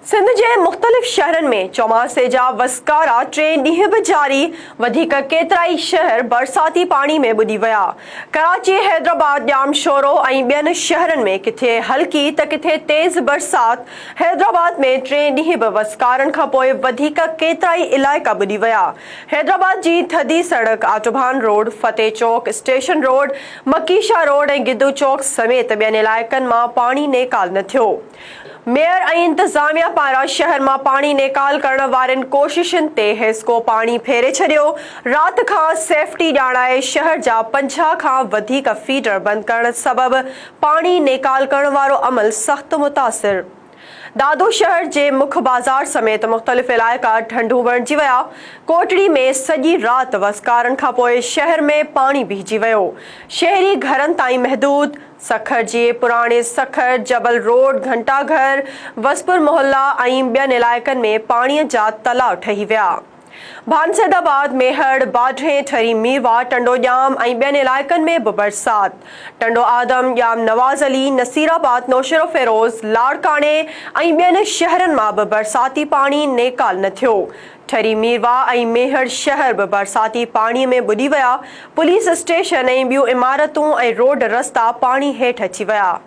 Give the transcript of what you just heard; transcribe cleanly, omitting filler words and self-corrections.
सिंध जे मुख़्तलिफ़ शहरनि में चौमासे जा वसकारा 3 ॾींहं बि जारी। वधीक केतिराई शहर बरसाती पाणी में ॿुॾी विया। कराची, हैदराबाद, ॼामशोरो ऐं ॿियनि शहरनि में किथे हल्की त किथे तेज़ बरसात। हैदराबाद में 3 ॾींहं बि वसकारनि खां पोइ वधीक केतिराई इलाइक़ा ॿुॾी विया। हैदराबाद जी थधी सड़क, आटोबान रोड, फतेह चौक, स्टेशन रोड, मकीशा रोड ऐं गिदू चौक समेत ॿियनि इलाइक़नि मां पाणी नेकाल न थियो। मेयर ऐं इंतज़ामिया पारां शहर मां पाणी नेकाल करण वारनि कोशिशुनि ते हिसको पाणी फेरे छॾियो। राति खां सेफ्टी ॼाणाए शहर जा 50 खां वधीक फीडर बंदि करण सबबि पाणी नेकाल करण वारो अमल सख़्त मुतासिर। दादू शहर जे मुख्य बाज़ार समेत मुख़्तलिफ़ इलाइक़ा ठंडू बणिजी विया। कोटड़ी में सॼी राति वसकारनि खां पोइ शहर में पाणी बीहजी वियो। शहरी घरनि ताईं महदूद। सखर जे पुराणे सखर, जबल रोड, घंटाघर, वसपुर मोहल्ला ऐं ॿियनि इलाइक़नि में पाणीअ जा तलाउ ठही विया। भानसैदाबाद, मेहड़, बाढे, ठरी मीरवा, टंडोॼाम ऐं ॿियनि इलाइक़नि में बि बरसात। टंडो आदम, ॼाम नवाज़ अली, नसीराबाद, नौशरो फेरोज़, लाड़काणे ऐं ॿियनि शहरनि मां बि बरसाती पाणी नेकाल न थियो। ठरी मीरवा ऐं मेहड़ शहर बि बरसाती पाणीअ में ॿुॾी विया। पुलिस स्टेशन ऐं ॿियूं इमारतूं ऐं रोड रस्ता पाणी हेठि अची विया।